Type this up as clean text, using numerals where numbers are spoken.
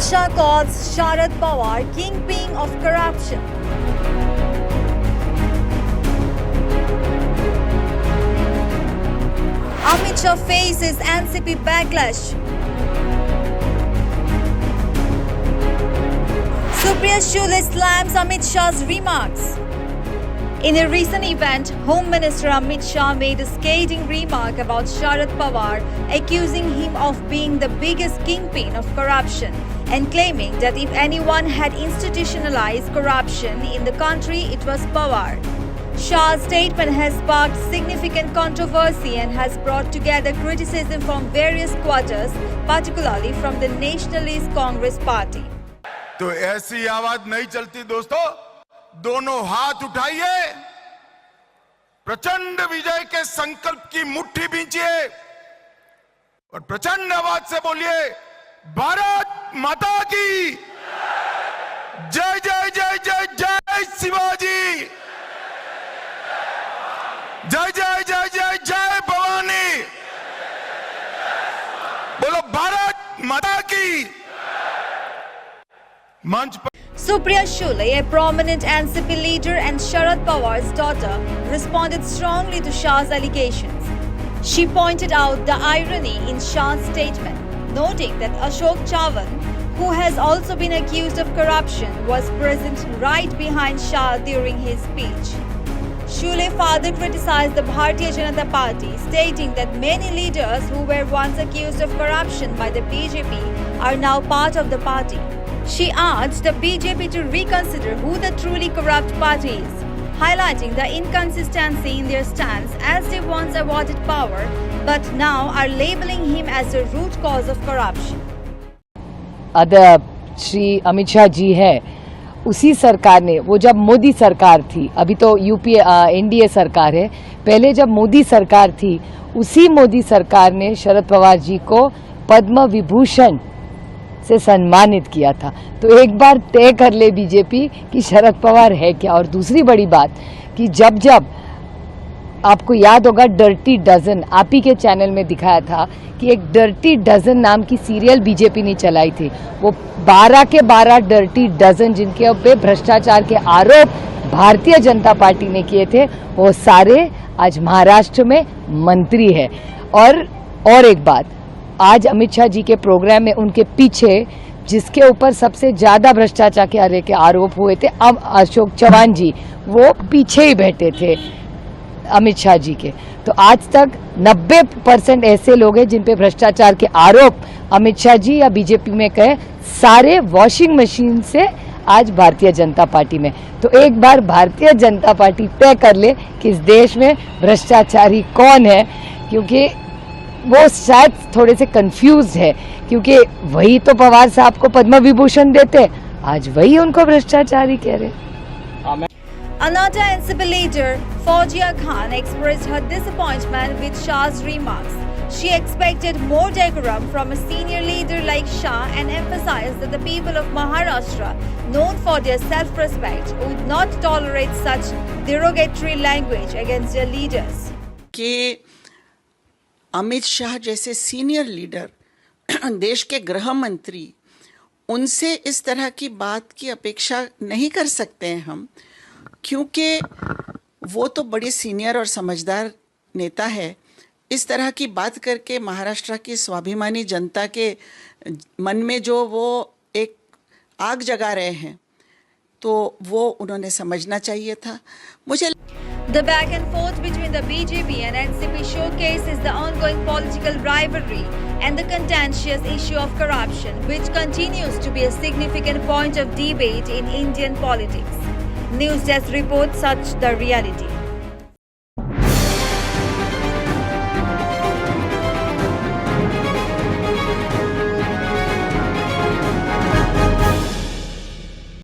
Shah calls Sharad Pawar kingpin of corruption. Amit Shah faces NCP backlash. Supriya Sule slams Amit Shah's remarks. In a recent event, Home Minister Amit Shah made a scathing remark about Sharad Pawar, accusing him of being the biggest kingpin of corruption and claiming that if anyone had institutionalized corruption in the country, it was Pawar. Shah's statement has sparked significant controversy and has brought together criticism from various quarters, particularly from the Nationalist Congress Party. तो ऐसी आवाज नहीं चलती दोस्तों, दोनों हाथ उठाइए, प्रचंड विजय के संकल्प की मुट्ठी भींचिए और प्रचंड आवाज से बोलिए, भारत माता की जय जय जय जय जय शिवाजी, जय जय जय जय जय भवानी, बोलो भारत माता की। मंच पर Supriya Sule, a prominent NCP leader and Sharad Pawar's daughter, responded strongly to Shah's allegations. She pointed out the irony in Shah's statement, noting that Ashok Chavan, who has also been accused of corruption, was present right behind Shah during his speech. Sule further criticized the Bharatiya Janata Party, stating that many leaders who were once accused of corruption by the BJP are now part of the party. She urged the BJP to reconsider who the truly corrupt party is, highlighting the inconsistency in their stance as they once awarded power but now are labeling him as the root cause of corruption. Shri Amit Shah ji है, उसी सरकार ने, वो जब मोदी सरकार थी, अभी तो यूपीए एनडीए सरकार है, पहले जब मोदी सरकार थी, उसी मोदी सरकार ने शरद पवार जी को पद्म विभूषण से सम्मानित किया था। तो एक बार तय कर ले बीजेपी कि शरद पवार है क्या। और दूसरी बड़ी बात कि जब जब आपको याद होगा डर्टी डजन, आप ही के चैनल में दिखाया था कि एक डर्टी डजन नाम की सीरियल बीजेपी ने चलाई थी, वो 12 के 12 डर्टी डजन जिनके ऊपर भ्रष्टाचार के आरोप भारतीय जनता पार्टी ने किए थे, वो सारे आज महाराष्ट्र में मंत्री है। और एक बात, आज अमित शाह जी के प्रोग्राम में उनके पीछे जिसके ऊपर सबसे ज्यादा भ्रष्टाचार के आरोप हुए थे, अब अशोक चौहान जी, वो पीछे ही बैठे थे अमित शाह जी के। तो आज तक 90% ऐसे लोग हैं जिन पे भ्रष्टाचार के आरोप अमित शाह जी या बीजेपी में कहे, सारे वॉशिंग मशीन से आज भारतीय जनता पार्टी में। तो एक बार भारतीय जनता पार्टी तय कर ले कि इस देश में भ्रष्टाचारी कौन है, क्योंकि वो शायद थोड़े से कंफ्यूज है, क्योंकि वही तो पवार साहब को पद्म विभूषण देते, आज वही उनको भ्रष्टाचारी कह रहे। Another NCP leader, Fauzia Khan, expressed her disappointment with Shah's remarks. She expected more decorum from a senior leader like Shah and emphasized that the people of Maharashtra, known for their self-respect, would not tolerate such derogatory language against their leaders. कि अमित शाह जैसे senior leader, देश के गृह मंत्री, उनसे इस तरह की बात की अपेक्षा नहीं कर सकते हैं हम, क्योंकि वो तो बड़े सीनियर और समझदार नेता है। इस तरह की बात करके महाराष्ट्र की स्वाभिमानी जनता के मन में जो वो एक आग जगा रहे हैं, तो वो उन्होंने समझना चाहिए था। मुझे The back and forth between the BJP and NCP showcases the ongoing political rivalry and the contentious issue of corruption, which continues to be a significant point of debate in Indian politics. News Desk reports such the reality.